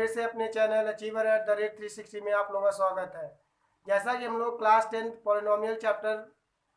फिर से अपने channel achiever at the rate 360 में आप लोगों का स्वागत है। जैसा कि हम लोग क्लास 10 पॉलिनोमियल चैप्टर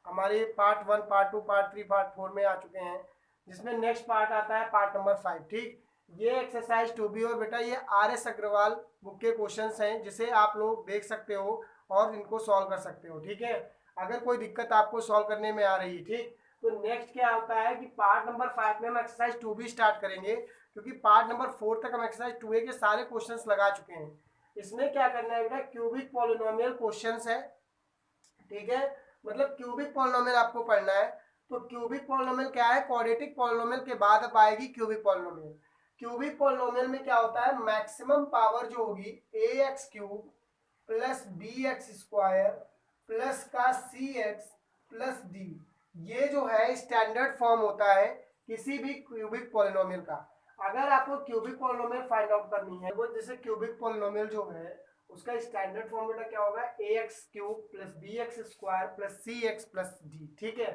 हमारी पार्ट 1, पार्ट 2, पार्ट 3, पार्ट 4 में आ चुके हैं, जिसमें नेक्स्ट पार्ट आता है पार्ट नंबर 5। ठीक, ये एक्सरसाइज 2B और बेटा ये RS अग्रवाल बुक के क्वेश्चंस हैं, जिसे आप लोग देख सकते हो और इनको सॉल्व कर सकते हो। ठीक है, अगर कोई दिक्कत आपको सॉल्व करने में आ रही है, ठीक, तो नेक्स्ट क्या होता है कि पार्ट नंबर 5 में हम एक्सरसाइज 2B स्टार्ट करेंगे, क्योंकि पार्ट नंबर 4 तक हम एक्सरसाइज 2A के सारे क्वेश्चंस लगा चुके हैं। इसमें क्या करना है बेटा, क्यूबिक पॉलिनोमियल क्वेश्चंस है। ठीक है, मतलब क्यूबिक पॉलिनोमियल आपको पढ़ना है। तो क्यूबिक पॉलिनोमियल क्या है, क्वाड्रेटिक पॉलिनोमियल के बाद अब आएगी क्यूबिक पॉलिनोमियल। क्यूबिक पॉलिनोमियल में क्या होता है, मैक्सिमम पावर जो होगी ax cube plus bx square plus का cx प्लस d, ये जो है स्टैंडर्ड फॉर्म होता है किसी भी क्यूबिक पॉलिनोमियल का। अगर आपको क्यूबिक पॉलिनोमियल फाइंड आउट करनी है, वो जैसे क्यूबिक पॉलिनोमियल जो है उसका स्टैंडर्ड फॉर्म बेटा क्या होगा, ax cube plus bx square plus cx plus d। ठीक है,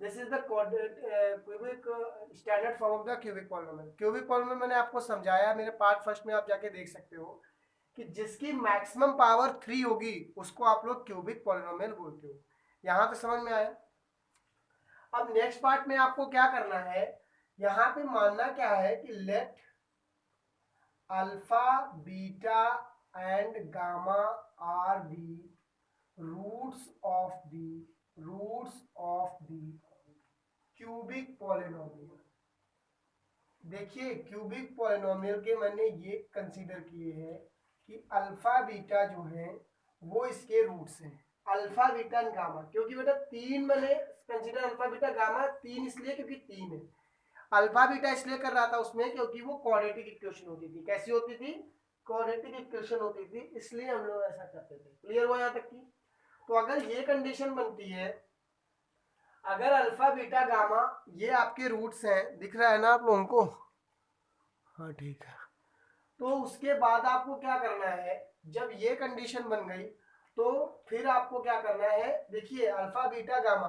this is the cubic standard form of the cubic polynomial. Cubic polynomial मैंने आपको समझाया, मेरे पार्ट फर्स्ट में आप जाके देख सकते हो कि जिसकी मैक्सिमम पावर 3 होगी उसको आप लोग क्यूबिक पॉलिनोमियल बोलते हो। यहां तक समझ में आया। अब नेक्स्ट पार्ट में आपको क्या करना है, यहां पे मानना क्या है कि let alpha beta and gamma are the roots of the cubic polynomial. देखिए क्यूबिक पॉलिनोमियल के मैंने ये कंसीडर किए हैं कि अल्फा बीटा जो है वो इसके रूट्स हैं, अल्फा बीटा एंड गामा। क्योंकि बेटा तीन मैंने कंसीडर, अल्फा बीटा गामा तीन इसलिए क्योंकि तीन है। अल्फा बीटा इसलिए कर रहा था उसमें क्योंकि वो क्वाड्रेटिक इक्वेशन होती थी। कैसी होती थी, क्वाड्रेटिक इक्वेशन होती थी, इसलिए हम लोग ऐसा करते थे। क्लियर हुआ यहाँ तक की। तो अगर ये कंडीशन बनती है, अगर अल्फा बीटा गामा ये आपके रूट्स हैं, दिख रहा है ना आप लोगों को, हाँ ठीक है, तो उसके बाद आपको क्या करना है, जब ये कंडीशन बन गई तो फिर आपको क्या करना है, देखिए अल्फा बीटा गामा,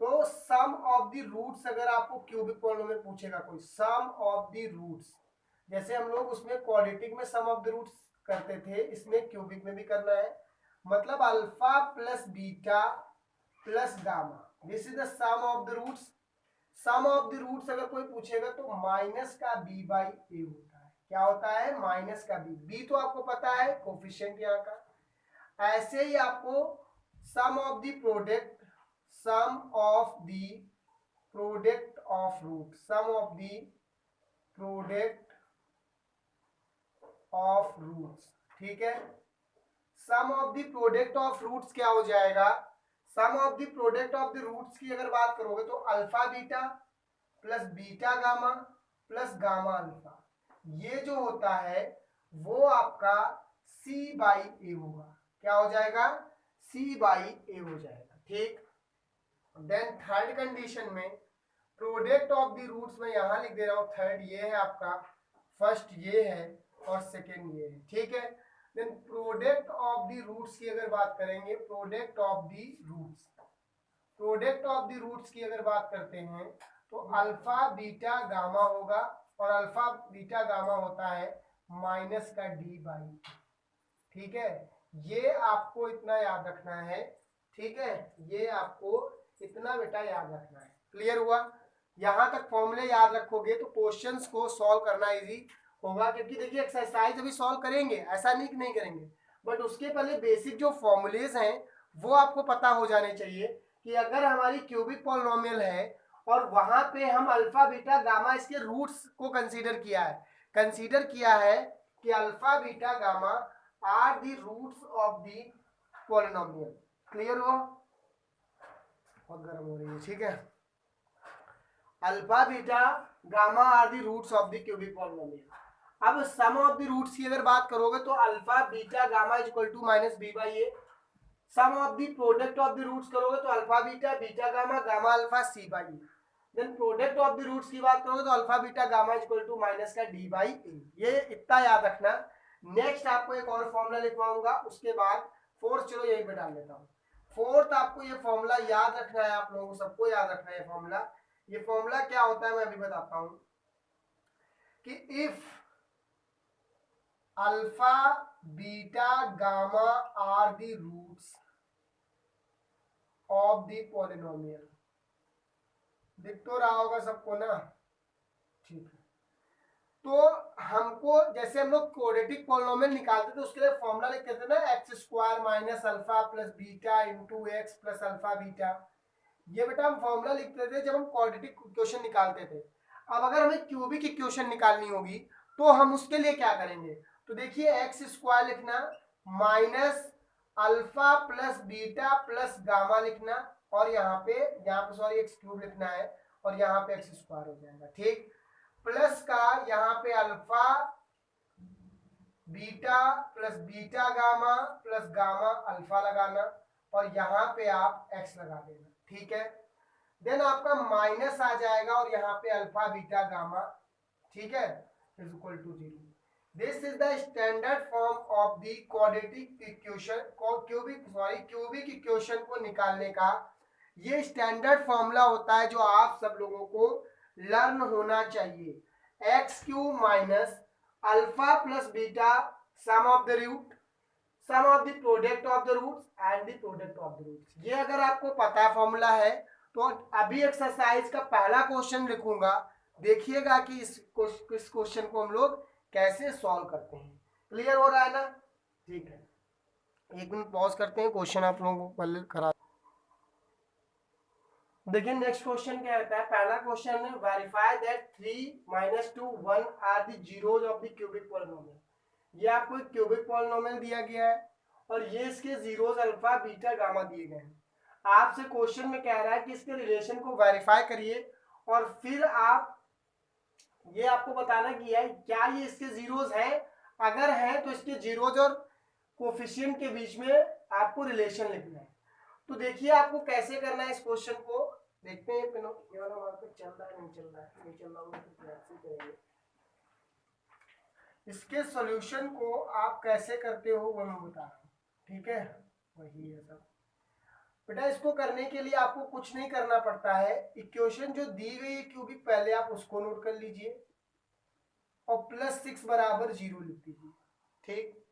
तो सम ऑफ द रूट्स, अगर आपको क्यूबिक पॉलिनोमियल पूछेगा कोई सम ऑफ द रूट्स, जैसे हम लोग उसमें क्वाड्रेटिक में सम ऑफ द रूट्स करते थे, इसमें क्यूबिक में भी करना है। मतलब alpha plus beta plus gamma, this is the sum of the roots. Sum of the roots अगर कोई पूछेगा तो माइनस का बी बाई ए होता है। क्या होता है, माइनस का बी। बी तो आपको पता है कोफिशिएंट यहाँ का। ऐसे ही आपको sum of the product, sum of the product of root, sum of the product of roots. ठीक है, sum of the product of roots क्या हो जाएगा, sum of the product of the roots की अगर बात करोगे तो alpha beta plus beta gamma plus gamma alpha, ये जो होता है वो आपका सी बाई ए होगा। क्या हो जाएगा, सी बाई ए हो जाएगा। ठीक, देन थर्ड कंडीशन में प्रोडक्ट ऑफ द रूट्स में यहां लिख दे रहा हूं, थर्ड ये है आपका, फर्स्ट ये है और सेकेंड ये है। ठीक है, then product of the roots की अगर बात करेंगे, product of the roots, product of the roots की अगर बात करते हैं तो अल्फा बीटा गामा होगा, और अल्फा बीटा गामा होता है माइनस का डी बाई। ठीक है, ये आपको इतना याद रखना है। ठीक है, ये आपको इतना बेटा याद रखना है। क्लियर हुआ, यहां तक फॉर्मूले याद रखोगे तो क्वेश्चंस को सॉल्व करना इजी होगा। क्योंकि देखिए एक्सरसाइज अभी सॉल्व करेंगे, ऐसा नहीं करेंगे, बट उसके पहले बेसिक जो फॉर्मूलेज हैं वो आपको पता हो जाने चाहिए कि अगर हमारी क्यूबिक पॉलिनोमियल है और वहां पे हम अल्फा बीटा गामा इसके रूट्स को कंसीडर किया है कि alpha beta gamma are the roots of the polynomial. Clear हो, बहुत गर्म हो रही है। ठीक है, alpha beta gamma are the roots of the cubic polynomial. अब सम ऑफ द रूट्स की अगर बात करोगे तो alpha beta gamma is equal to minus b by a. Sum of the product of the roots करोगे तो alpha beta beta gamma gamma alpha c by a. Then product of the roots की बात करोगे तो alpha beta gamma is equal to minus का d by a. ये इतना याद रखना। नेक्स्ट आपको एक और फॉर्मूला लिखवाऊंगा, उसके बाद फोर्थ चलो यहीं पे डाल देता हूँ। फोर्थ आपको ये फॉर्मूला याद रखना है, आप लोगों को सबको याद रखना है ये फॉर्मूला। ये फॉर्मूला क्या होता है मैं अभी बताता हूं कि if alpha beta gamma are the roots of the polynomial. दिख तो रहा होगा सबको ना, ठीक है। तो हमको जैसे हम लोग क्वाड्रेटिक पॉलिनोमियल निकालते थे उसके लिए फॉर्मूला लिखते थे ना, x square minus alpha plus beta into x plus alpha beta. ये बेटा हम फॉर्मूला लिखते थे जब हम क्वाड्रेटिक इक्वेशन निकालते थे। अब अगर हमें क्यूबिक इक्वेशन निकालनी होगी तो हम उसके लिए क्या करेंगे, तो देखिए एक्स स्क्वायर लिखना minus alpha plus beta plus gamma लिखना, और यहाँ पे सॉरी एक्स क्यूब लिखना है, और यहाँ पे एक्स स्क्वायर हो जाएगा, ठीक। प्लस का यहाँ पे alpha beta plus beta gamma plus gamma alpha लगाना, और यहाँ पे आप एक्स लगा देना, ठीक है। देन आपका माइनस आ जाएगा और यहाँ पे अल्फा बीटा गामा, ठीक है, is equal to 0। This is the standard form of the quadratic equation, cubic equation को निकालने का ये स्टैंडर्ड फॉर्मूला होता है जो आप सब लोगों को लर्न होना चाहिए। X cube minus alpha plus beta sum of the root, sum of the product of the roots and the product of the roots. ये अगर आपको पता फॉर्मूला है तो अभी एक्सरसाइज का पहला क्वेश्चन लिखूंगा, देखिएगा कि इस क्वेश्चन को हम लोग कैसे सॉल्व करते हैं। क्लियर हो रहा है ना, ठीक है। एक मिनट पॉज करते हैं, क्वेश्चन आप लोगों को पहले करा। देखिए नेक्स्ट क्वेश्चन क्या होता है, पहला क्वेश्चन है verify that 3 minus 2 1 are the zeros of the cubic polynomial. ये आपको एक क्यूबिक पॉलिनोमियल दिया गया है और ये इसके जीरोज अल्फा बीटा गामा दिए गए हैं। आपसे क्वेश्चन में कह रहा है कि इसके रिलेशन को वेरीफाई करिए और फिर आप ये आपको बताना कि है क्या ये इसके जीरोज हैं, अगर है तो इसके जीरोज और कोफिशिएंट के बीच में आपको रिलेशन लिखना है। तो देखिए आपको कैसे करना है इस क्वेश्चन को, देखते हैं ये वाला मार्कर चल रहा है नहीं चल रहा है, नहीं चल रहा होगा तो कैसे करेंगे। इसके सॉल्यूशन को आप कैसे करते हो वो मैं बता रहा हूँ, ठीक है, वही है सब। बेटा इसको करने के लिए आपको कुछ नहीं करना पड़ता है, इक्वेशन जो दी गई है क्यूबिक पहले आप उसको नोट कर लीजिए और +6 बराबर 0 लिख दीजिए, ठीक।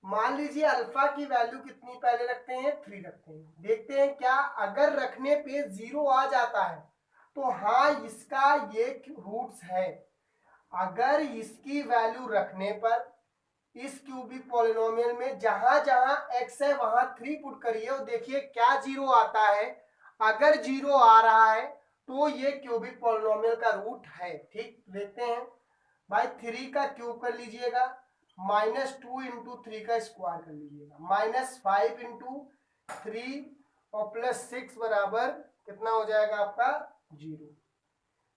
मान लीजिए अल्फा की वैल्यू कितनी पहले रखते हैं, 3 रखते हैं, देखते हैं क्या अगर रखने पे 0 आ जाता है तो हाँ इसका ये रूट्स है। अगर इसकी वैल्यू रखने पर इस क्यूबिक पॉलिनोमियल में जहां जहां x है वहां 3 पुट करिए और देखिए क्या 0 आता है। अगर 0 आ रहा है तो ये क्यूबिक पॉलिनोमियल का रूट है, ठीक। देखते हैं भाई 3 का क्यूब कर लीजिएगा, -2 इंटू 3 का स्क्वायर कर लीजिएगा, -5 इंटू 3 और +6 बराबर कितना हो जाएगा आपका 0।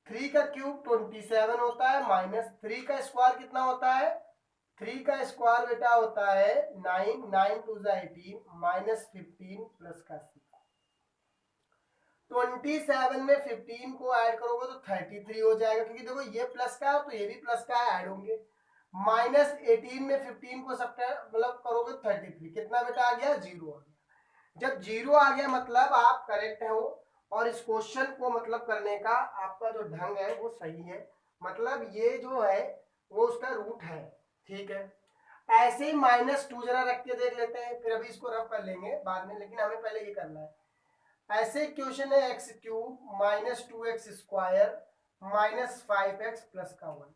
3 का क्यूब 27 होता है, -3 का स्क्वायर कितना होता है, 3 का स्क्वायर बेटा होता है 9, 9 2 18 -15 प्लस का 6। 27 में 15 को ऐड करोगे तो 33 हो जाएगा, क्योंकि देखो ये प्लस का है तो ये भी प्लस का है, ऐड होंगे। -18 में 15 को सब मतलब करोगे 33, कितना बेटा आ गया 0 आ गया। जब 0 आ गया मतलब आप करेक्ट हो और इस क्वेश्चन को मतलब करने का आपका जो ढंग है वो सही है, मतलब ये जो है वो उसका रूट है, ठीक है। ऐसे ही -2 जरा रख के देख लेते हैं, फिर अभी इसको रफ कर लेंगे बाद में, लेकिन हमें पहले ये करना है। ऐसे क्वेश्चन है x cube -2x square -5x plus का 1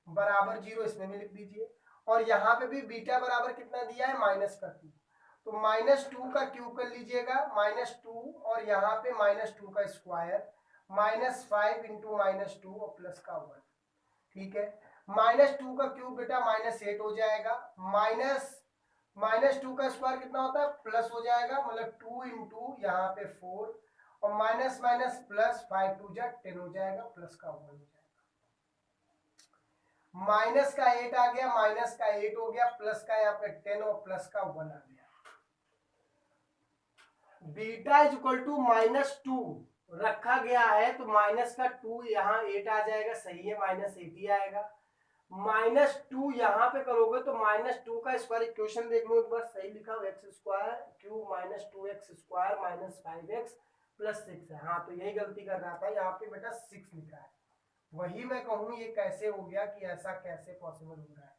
बराबर 0, इसमें भी लिख दीजिए। और यहाँ पे भी बीटा बराबर कितना दिया है -2, तो -2 का क्यूब कर लीजिएगा, -2 और यहाँ पे -2 का स्क्वायर -5 इंटू -2 और प्लस का 1, ठीक है। -2 का क्यूब बेटा -8 हो जाएगा, -2 का स्क्वायर कितना होता है प्लस हो जाएगा, मतलब 2 इंटू यहाँ पे 4 और माइनस माइनस प्लस 5 2 जा 10 हो जाएगा, प्लस का 1 हो जाएगा। माइनस का 8 आ गया, माइनस का 8 हो गया, प्लस का यहाँ पे 10 और प्लस का 1 आ गया। बीटा इज इक्वल टू -2 रखा गया है तो माइनस का 2 यहाँ 8 आ जाएगा, सही है, -8 ही आएगा। -2 यहाँ पे करोगे तो -2 का स्क्वायर, इक्वेशन देख लो एक बार, सही लिखा हो, x square cube -2x square -5x plus 6 है। हाँ तो यही गलती कर रहा था, यहाँ पे बेटा 6 लिखा है, वही मैं कहूँ ये कैसे हो गया कि ऐसा कैसे पॉसिबल हो रहा है।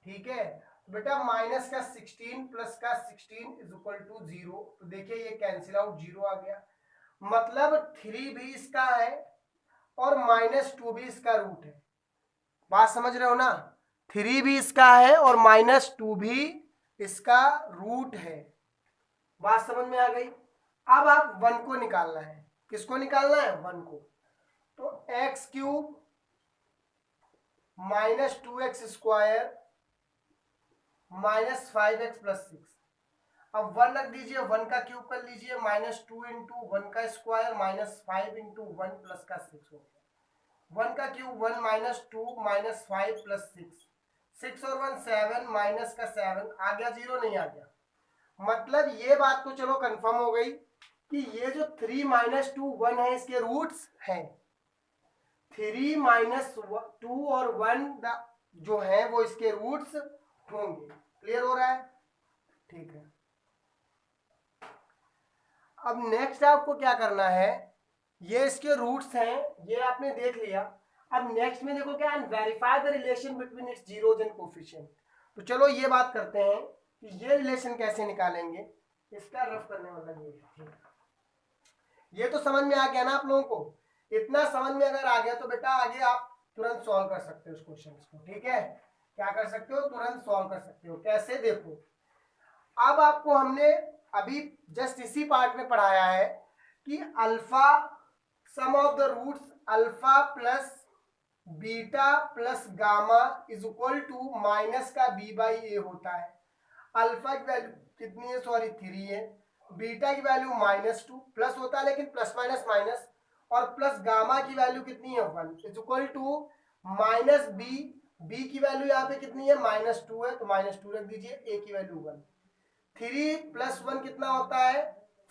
ठीक है। तो बेटा माइनस का 16 प्लस का 16 इज इक्वल टू 0। तो देखिए ये कैंसिल आउट 0 आ गया, मतलब 3 भी इसका है और -2 भी इसका रूट है। बात समझ रहे हो ना, 3 भी इसका है और -2 भी इसका रूट है। बात समझ में आ गई। अब आप 1 को निकालना है। किसको निकालना है? 1 को। तो एक्स क्यूब -2x² -5x + 6। अब 1 रख दीजिए, 1 का क्यूब कर लीजिए, -2 इंटू 1 का स्क्वायर -5 इंटू 1 प्लस का 6 हो गया। 1 का क्यूब 1 -2 -5 + 6, 6 और 1 7 माइनस का 7 आ गया, 0 नहीं आ गया। मतलब ये बात तो चलो कंफर्म हो गई कि ये जो 3 - 2 1 है इसके रूट्स हैं। 3 - 2 और 1 जो है वो इसके रूट्स होंगे। क्लियर हो रहा है? ठीक है। अब नेक्स्ट आपको क्या करना है, ये इसके रूट्स हैं, ये आपने देख लिया। अब नेक्स्ट में देखो क्या, verify the relation between its zeros and coefficient. तो चलो ये बात करते हैं कि ये रिलेशन कैसे निकालेंगे। इसका रफ करने वाला ये तो समझ में आ गया ना आप लोगों को। इतना समझ में अगर आ गया तो बेटा आगे आप तुरंत सॉल्व कर सकते हो इस क्वेश्चन को। ठीक है, क्या कर सकते हो? तुरंत सॉल्व कर सकते हो। कैसे? देखो, अब आपको हमने अभी जस्ट इसी पार्ट में पढ़ाया है कि alpha sum of the roots alpha plus beta plus gamma is equal to minus का b/a होता है। अल्फा की वैल्यू कितनी है? सॉरी 3 है। बीटा की वैल्यू -2 प्लस होता है लेकिन प्लस माइनस माइनस, और प्लस गामा की वैल्यू कितनी है? 1 is equal to -b। b की वैल्यू यहाँ पे कितनी है? -2 है, तो -2 रख दीजिए। a की वैल्यू 1। 3 + 1 कितना होता है?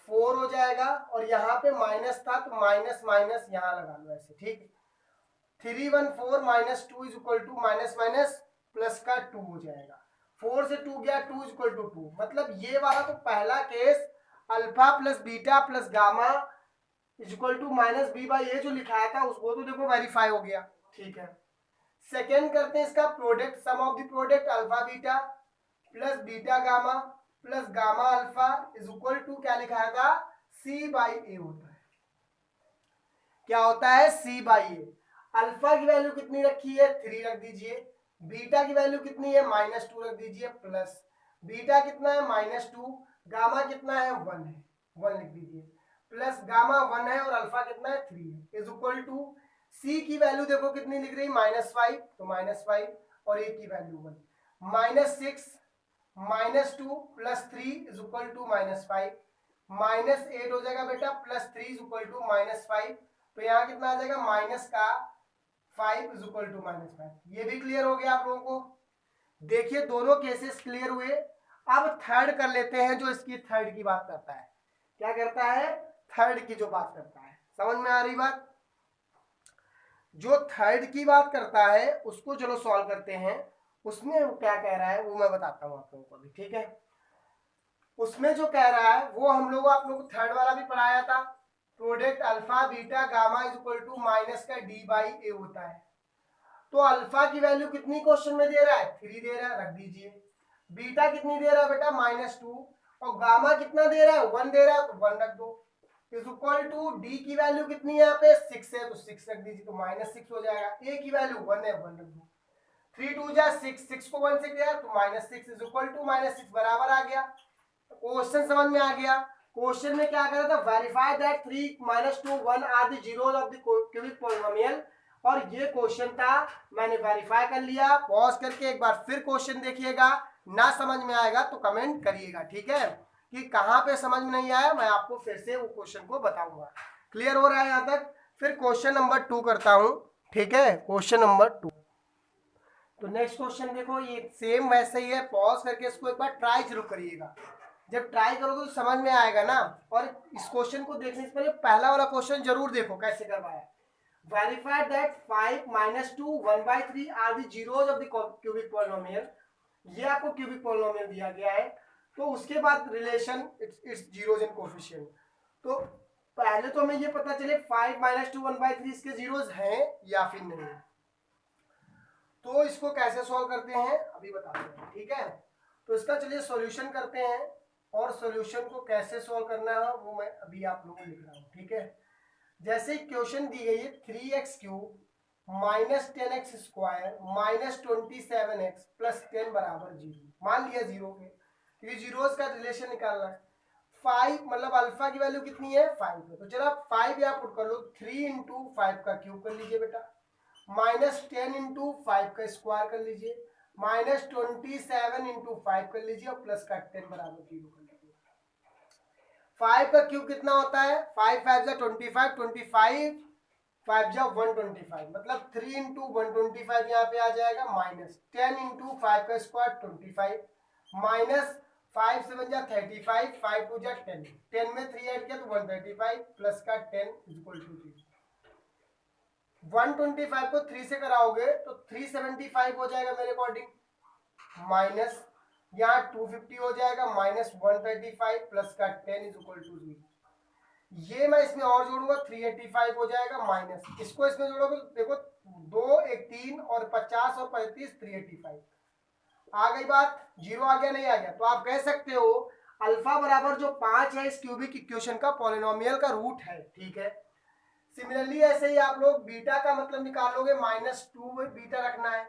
4 हो जाएगा, और यहाँ पे माइनस था तो माइनस माइनस यहाँ लगा लो ऐसे। ठीक, 3 1 4 -2 is equal to minus minus plus का 2 हो जाएगा। 4 से 2 गया, 2 इज इक्वल टू 2। मतलब ये वाला तो पहला case alpha plus beta plus gamma is equal to -b/a जो लिखाया था उसको तो देखो वेरीफाई हो गया। ठीक है, सेकेंड करते हैं इसका product, sum of the product alpha beta plus beta gamma plus gamma alpha is equal to क्या लिखाया था? c/a होता है। क्या होता है? c/a। अल्फा की वैल्यू कितनी रखी है? 3 रख दीजिए। बीटा की वैल्यू कितनी है? -2 रख दीजिए, प्लस बीटा कितना है? -2। गामा कितना है? 1 है, 1 लिख दीजिए, प्लस गामा 1 है और अल्फा कितना है? 3 है, इज इक्वल टू सी की वैल्यू देखो कितनी लिख रही? -5, तो -5, और ए की वैल्यू 1, -6 -2 + 3 इज इक्वल टू -5, -8 हो जाएगा बेटा, +3 इज इक्वल टू -5। तो यहाँ कितना आ जाएगा? माइनस का 5 इज इक्वल टू -5। ये भी क्लियर हो गया आप लोगों को। देखिए दोनों केसेस क्लियर हुए। अब थर्ड कर लेते हैं, जो इसकी थर्ड की बात करता है। क्या करता है? थर्ड की जो बात करता है। समझ में आ रही बात? जो थर्ड की बात करता है उसको चलो सॉल्व करते हैं। उसमें वो क्या कह रहा है वो मैं बताता हूँ आप लोगों को अभी। ठीक है, उसमें जो कह रहा है वो हम लोग आप लोग थर्ड वाला भी पढ़ाया था। Product alpha beta gamma is equal to minus का d/a होता है। तो अल्फा की वैल्यू कितनी क्वेश्चन में दे रहा है? 3 दे रहा है, रख दीजिए। बीटा कितनी दे रहा है बेटा? -2। और गामा कितना दे रहा है? 1 दे रहा है, तो 1 रख दो। इज इक्वल टू डी की वैल्यू कितनी है? यहाँ पे 6 है, तो 6 रख दीजिए, तो -6 हो जाएगा। ए की वैल्यू 1 है, 1 रख दो। 3 2 जा 6, 6 को 1 से गया तो -6 इज इक्वल टू -6 बराबर आ गया। क्वेश्चन समझ में आ गया। क्वेश्चन में क्या कर रहा था? Verify that 3 - 2 1 are the zeros of the cubic polynomial. और ये क्वेश्चन था, मैंने वेरीफाई कर लिया। पॉज करके एक बार फिर क्वेश्चन देखिएगा, ना समझ में आएगा तो कमेंट करिएगा। ठीक है, कि कहाँ पे समझ में नहीं आया मैं आपको फिर से वो क्वेश्चन को बताऊंगा। क्लियर हो रहा है यहाँ तक? फिर क्वेश्चन नंबर 2 करता हूँ। ठीक है, क्वेश्चन नंबर 2। तो नेक्स्ट क्वेश्चन देखो, ये सेम वैसे ही है। पॉज करके इसको एक बार ट्राई जरूर करिएगा। जब ट्राई करोगे तो समझ में आएगा ना। और इस क्वेश्चन को देखने से पहले पहला वाला क्वेश्चन जरूर देखो कैसे करवाया। Verify that 5 - 2 1/3 are the zeros of the cubic polynomial. ये आपको क्यूबिक पॉलिनोमियल दिया गया है, तो उसके बाद relation it's zeros and coefficient. तो पहले तो हमें ये पता चले 5 - 2 1/3 इसके जीरोस हैं या फिर नहीं है। तो इसको कैसे सॉल्व करते हैं अभी बताते हैं, ठीक है। तो इसका चलिए सॉल्यूशन करते हैं, और सॉल्यूशन को कैसे सॉल्व करना है वो मैं अभी आप लोगों को लिख रहा हूँ, ठीक है। जैसे क्वेश्चन दी गई है 3x³ minus 10x square minus 27x plus 10 बराबर 0, मान लिया 0 के, क्योंकि जीरोस का रिलेशन निकालना है। 5 मतलब अल्फा की वैल्यू कितनी है 5 है, तो चलो आप 5 यहाँ पुट कर लो, 3 इंटू 5 का क्यूब कर लीजिए बेटा, माइनस 10 इंटू 5 का स्क्वायर कर लीजिए, माइनस 27 इंटू 5 कर लीजिए, और प्लस का 10 बराबर 0 कर लीजिए। 5 का क्यूब कितना होता है, 5 5 जा 25, 25 5 जा 125, मतलब 3 इंटू 125 यहाँ पे आ जाएगा, माइनस 10 इंटू 5 का स्क्वायर 25, माइनस 5 7 जा 35, 5 2 जा 10, 10 में 3 ऐड किया तो 135 प्लस का 10 इक्वल टू 0। 125 को 3 से कराओगे तो 375 हो जाएगा मेरे अकॉर्डिंग, माइनस यहाँ 250 हो जाएगा, माइनस 135 प्लस का 10 इज इक्वल टू 0। ये मैं इसमें और जोड़ूंगा 385 हो जाएगा, माइनस इसको इसमें जोड़ोगे तो देखो 2 1 3 और 50 और 35 385 आ गई बात, 0 आ गया नहीं आ गया, तो आप कह सकते हो अल्फा बराबर जो 5 है इस क्यूबिक इक्वेशन का पॉलिनोमियल का रूट है, ठीक है। सिमिलरली ऐसे ही आप लोग बीटा का मतलब निकालोगे, -2 बीटा रखना है,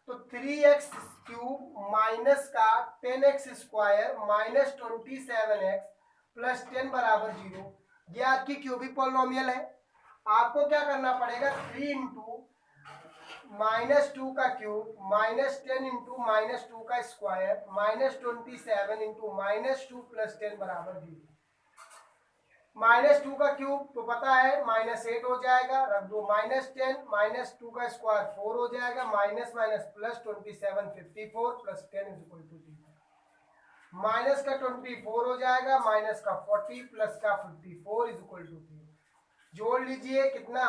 तो 3x³ माइनस का 10x square minus 27x plus 10 बराबर 0, ये आपकी क्यूबिक पॉलिनोमियल है। आपको क्या करना पड़ेगा, 3 इंटू -2 का क्यूब माइनस 10 इंटू -2 का स्क्वायर माइनस 27 इंटू -2 प्लस 10 बराबर 0। -2 का क्यूब तो पता है -8 हो जाएगा, रख दो, -10 -2 का स्क्वायर 4 हो जाएगा, minus minus plus 27 54 plus 10 is equal to 0, minus का 24 हो जाएगा, माइनस का 40 प्लस का 54 इज इक्वल टू 0। जोड़ लीजिए कितना,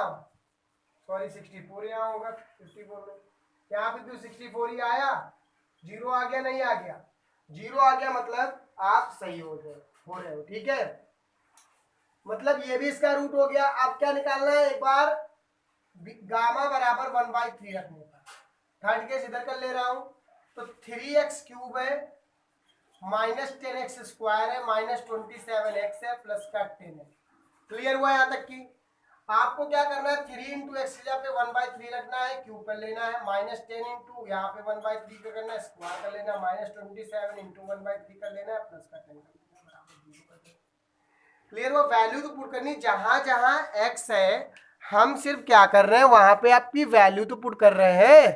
सॉरी 64 यहाँ होगा 54 में, यहाँ पे तो 64 ही आया, 0 आ गया नहीं आ गया, 0 आ गया मतलब आप सही हो रहे हो, ठीक है। मतलब ये भी इसका रूट हो गया। अब क्या निकालना है, एक बार गामा बराबर 1/3 रखने का, थर्ड केस इधर कर ले रहा हूं, तो 3x³ है माइनस 10x स्क्वायर है माइनस 27x है प्लस का 10 है। क्लियर हुआ यहाँ तक की। आपको क्या करना है, 3 इंटू एक्स की जगह पे 1/3 रखना है, क्यूब कर लेना है, माइनस 10 इंटू यहाँ पे 1/3 का करना है, स्क्वायर कर लेना, माइनस 27 इंटू 1/3 कर लेना है, प्लस का 10 कर लेना, बराबर 0 कर देना। क्लियर, वो वैल्यू तो पुट करनी, जहां जहां x है हम सिर्फ क्या कर रहे हैं, वहां पे आपकी वैल्यू तो पुट कर रहे हैं।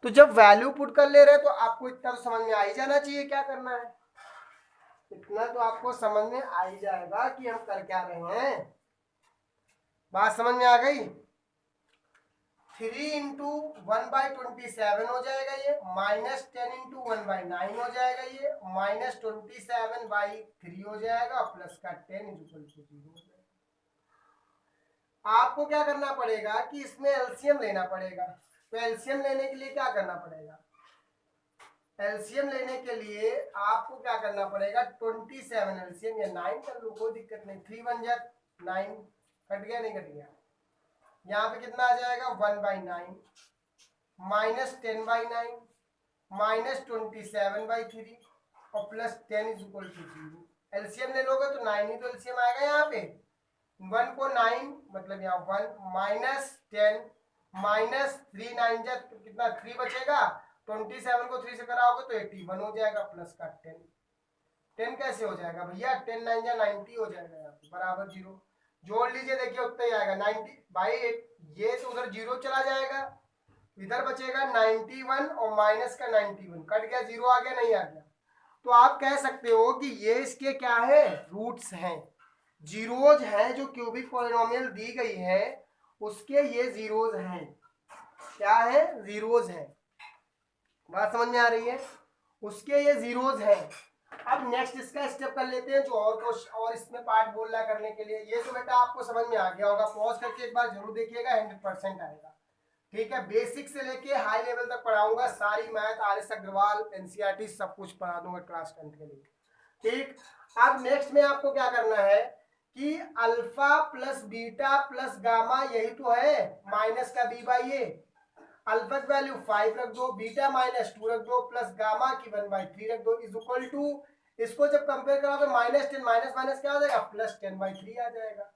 तो जब वैल्यू पुट कर ले रहे हैं तो आपको इतना तो समझ में आ ही जाना चाहिए क्या करना है, इतना तो आपको समझ में आ ही जाएगा कि हम कर क्या रहे हैं। बात समझ में आ गई। 3 इंटू 1/27 हो जाएगा ये, माइनस 10 इंटू 1/9 हो जाएगा ये, माइनस 27/3 हो जाएगा, प्लस का 10 इज इक्वल टू 0 हो जाएगा। आपको क्या करना पड़ेगा कि इसमें एलसीएम लेना पड़ेगा। तो एलसीएम लेने के लिए क्या करना पड़ेगा, एलसीएम लेने के लिए आपको क्या करना पड़ेगा, 27 एलसीएम या 9 कर लो, कोई दिक्कत नहीं, 3 1 जा 9, कट गया नहीं कट गया, यहाँ पे कितना आ जाएगा 1/9 माइनस 10/9 माइनस 27/3 और plus 10 is equal to 0। LCM ले लोगे तो 9 ही तो एलसीएम आएगा यहाँ पे, 1 को 9 मतलब यहाँ 1 माइनस 10 माइनस 3 9 जा तो कितना 3 बचेगा, 27 को 3 से कराओगे तो 81 हो जाएगा, प्लस का 10 कैसे हो जाएगा भैया, 10 9 जा 90 हो जाएगा यहाँ पे, बराबर 0। जोड़ लीजिए, देखिए उतना ही आएगा 90 भाई, ये तो उधर 0 चला जाएगा, इधर बचेगा 91 और माइनस का 91, कट गया, 0 आ गया नहीं आ गया। तो आप कह सकते हो कि ये इसके क्या है, रूट्स हैं, जीरोज हैं, जो क्यूबिक पॉलिनोमियल दी गई है उसके ये जीरोज हैं, क्या है, जीरोज हैं। बात समझ में आ रही है, उसके ये जीरोज हैं। अब नेक्स्ट इसका स्टेप कर लेते हैं, जो और इसमें पार्ट बोल रहा करने के लिए। ये तो बेटा आपको समझ में आ गया होगा, पॉज करके एक बार जरूर देखिएगा, 100% आएगा, ठीक है। बेसिक से लेके हाई लेवल तक पढ़ाऊंगा, सारी मैथ RS अग्रवाल NCERT सब कुछ पढ़ा दूंगा क्लास 10 के लिए, ठीक। अब नेक्स्ट में आपको क्या करना है कि alpha plus beta plus gamma, यही तो है माइनस का b/a, अल्फा की वैल्यू 5 रख दो, बीटा -2 रख दो, प्लस गामा की 1/3 रख दो, इज इक्वल टू, इसको जब कंपेयर करोगे -10 माइनस माइनस क्या आ जाएगा, +10/3 आ जाएगा।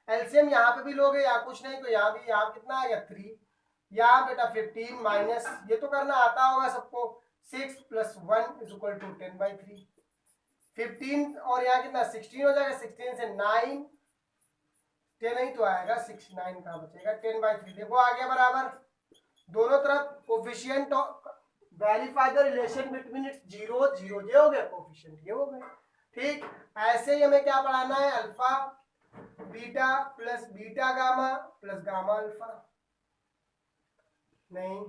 एलसीएम यहाँ पे भी लोगे या कुछ नहीं तो यहाँ भी, यहाँ कितना आएगा 3, यहाँ बेटा 15 माइनस, ये तो करना आता होगा सबको, 6 + 1 इज इक्वल टू 10/3, 15 और यहाँ कितना 16 हो जाएगा, 16 से 9, 10 ही तो आएगा, 6 9 का बचेगा, 10/3 देखो आ गया बराबर। दोनों तरफ coefficient verify the relation between its 0 0, ये हो गया कोफिशिएंट, ये हो गए। ठीक, ऐसे ही हमें क्या पढ़ाना है, alpha beta plus beta gamma plus gamma alpha, नहीं,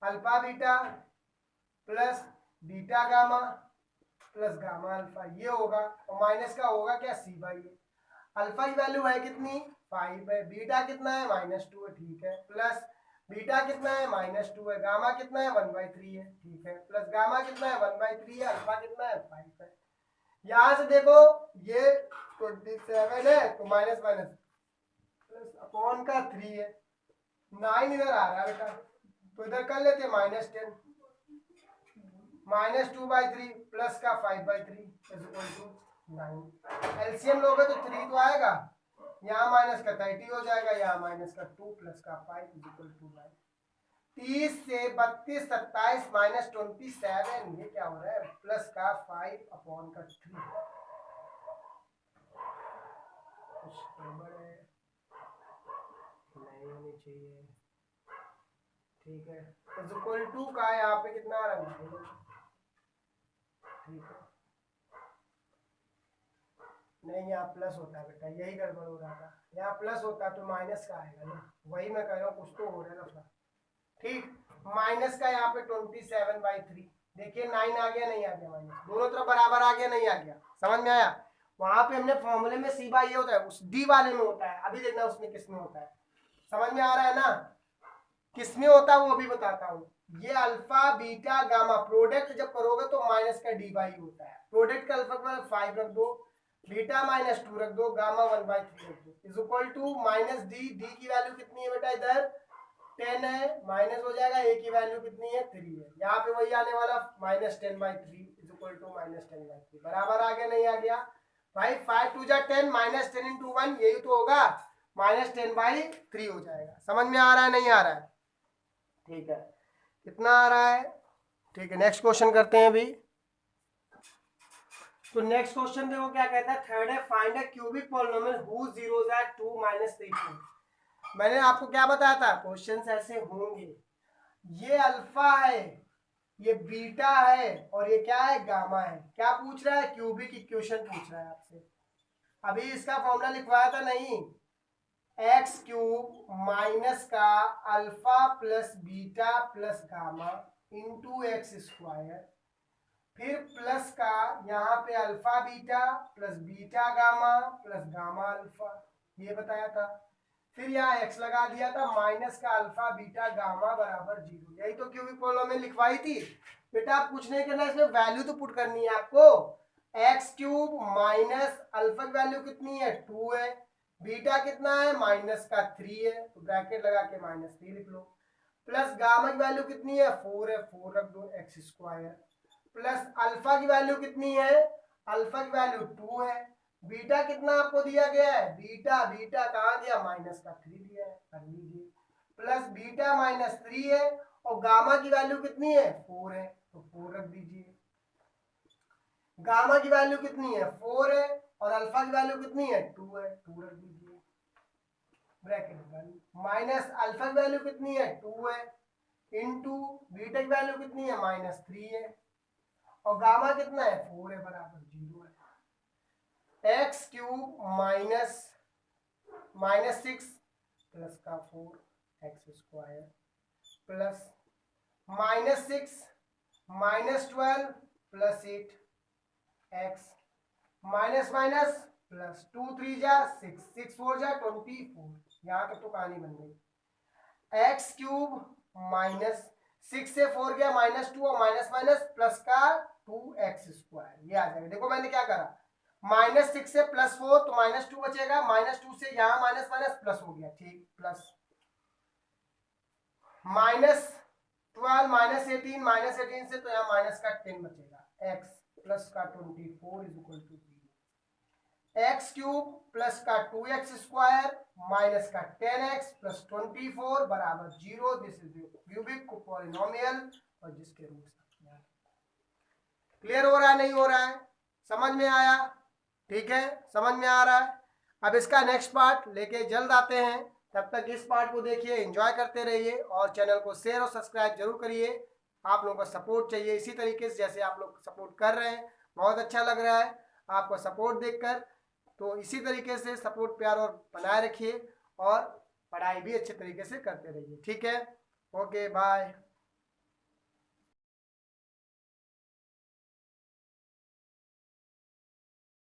alpha beta plus beta gamma plus gamma alpha, ये होगा, और माइनस का होगा क्या, c/a। अल्फा की वैल्यू है कितनी, 5 है, बीटा कितना है -2 है, ठीक है, प्लस बीटा कितना है -2 है, गामा कितना है 1/3 है, ठीक है, प्लस गामा कितना है 1/3 है, अल्फा कितना है 5 है। यहां से देखो ये 27 है तो माइनस माइनस प्लस अपॉन का 3 है, 9 इधर आ रहा है बेटा, तो इधर कर लेते -10, -2/3 प्लस का 5/3 इज इक्वल टू 9। एलसीएम लोगे तो 3 तो आएगा, यहाँ माइनस का 30 हो जाएगा, यहाँ माइनस का 2 प्लस का 5 इज इक्वल टू 9। 30 से 32 27 -27, ये क्या हो रहा है, प्लस का 5 अपॉन का 3, कुछ गड़बड़ है, नहीं होनी चाहिए, ठीक है, इज इक्वल टू का यहाँ पे कितना आ रहा है, ठीक है, नहीं यहाँ प्लस होता है बेटा, यही गड़बड़ हो रहा था, यहाँ प्लस होता तो माइनस का आएगा ना, वही मैं कह रहा हूँ, कुछ तो हो रहा है ना। ठीक, माइनस का यहाँ पे 27/3, देखिए 9 आ गया, नहीं आ गया, माइनस दोनों तरफ बराबर आ गया, नहीं आ गया, समझ में आया। वहां पे हमने फॉर्मूले में c/a होता है, उस डी वाले में होता है, अभी देखना उसमें किस में होता है, समझ में आ रहा है ना, किस में होता है वो अभी बताता हूँ। ये अल्फा बीटा गामा प्रोडक्ट जब करोगे तो माइनस का dy होता है, प्रोडक्ट का अल्फा का 5 रख दो, बीटा -2 रख दो, गामा 1/3 रख दो, is equal to -d, d की वैल्यू कितनी है बेटा, इधर 10 है, माइनस हो जाएगा, a की वैल्यू कितनी है 3 है, यहाँ पे वही आने वाला -10/3 इज इक्वल टू -10/3, बराबर आ गया, नहीं आ गया भाई, 5 2 जा 10, -10 × 1 यही तो होगा, -10/3 हो जाएगा, समझ में आ रहा है, नहीं आ रहा है, ठीक है, कितना आ रहा है, ठीक है, नेक्स्ट क्वेश्चन करते हैं अभी। तो नेक्स्ट क्वेश्चन देखो क्या कहता है, थर्ड है, find a cubic polynomial whose zeros are 2 - 3। मैंने आपको क्या बताया था, क्वेश्चंस ऐसे होंगे, ये अल्फा है, ये बीटा है, और ये क्या है, गामा है, क्या पूछ रहा है, क्यूबिक इक्वेशन पूछ रहा है आपसे। अभी इसका फॉर्मूला लिखवाया था नहीं, x³ माइनस का alpha plus beta plus gamma into x², फिर प्लस का यहाँ पे alpha beta plus beta gamma plus gamma alpha, ये बताया था, फिर यहाँ x लगा दिया था, माइनस का अल्फा बीटा गामा बराबर 0, यही तो क्यूबिक पॉलिनोमियल लिखवाई थी बेटा। आप कुछ नहीं करना, इसमें वैल्यू तो पुट करनी है आपको, x³ माइनस अल्फा की वैल्यू कितनी है 2 है, बीटा कितना है -3 है, तो ब्रैकेट लगा के -3 लिख लो, प्लस गामा की वैल्यू कितनी है 4 है, 4 रख दो, x², प्लस अल्फा की वैल्यू कितनी है, अल्फा की वैल्यू 2 है, बीटा कितना आपको दिया गया है, बीटा बीटा कहाँ दिया, -3 दिया है, कर लीजिए, प्लस बीटा -3 है, और गामा की वैल्यू कितनी है 4 है, तो 4 रख दीजिए, गामा की वैल्यू कितनी है 4 है, और अल्फा की वैल्यू कितनी है 2 है, 2 रख दीजिए, ब्रैकेट बंद, माइनस अल्फा की वैल्यू कितनी है 2 है, इंटू बीटा की वैल्यू कितनी है -3 है, और गामा कितना है 4 है, बराबर 0 है। x³ माइनस 6 प्लस का 4 x² plus -6 -12 plus 8 x minus minus plus 2 3 जा 6 6 4 जा 24, यहाँ तक तो कहानी बन गई। x³ माइनस 6 से 4 गया -2 और माइनस माइनस प्लस का 2x², ये आ जाएगा। देखो मैंने क्या करा, -6 से +4 तो -2 बचेगा, -2 से यहाँ माइनस माइनस प्लस हो गया, ठीक, प्लस -12 -18 -18 से तो यहाँ माइनस का 10 बचेगा। x प्लस का 24 is equal to 0। X cube plus का 2x स्क्वायर माइनस का 10x प्लस 24 बराबर 0। दिस इज क्यूबिक पॉलिनोमियल और जिसके रूट्स क्लियर हो रहा है नहीं हो रहा है, समझ में आया? ठीक है, समझ में आ रहा है। अब इसका नेक्स्ट पार्ट लेके जल्द आते हैं, तब तक इस पार्ट को देखिए, एंजॉय करते रहिए और चैनल को शेयर और सब्सक्राइब जरूर करिए। आप लोगों का सपोर्ट चाहिए इसी तरीके से जैसे आप लोग सपोर्ट कर रहे हैं, बहुत अच्छा लग रहा है आपको सपोर्ट देखकर। तो इसी तरीके से सपोर्ट प्यार और बनाए रखिए और पढ़ाई भी अच्छे तरीके से करते रहिए। ठीक है, ओके बाय।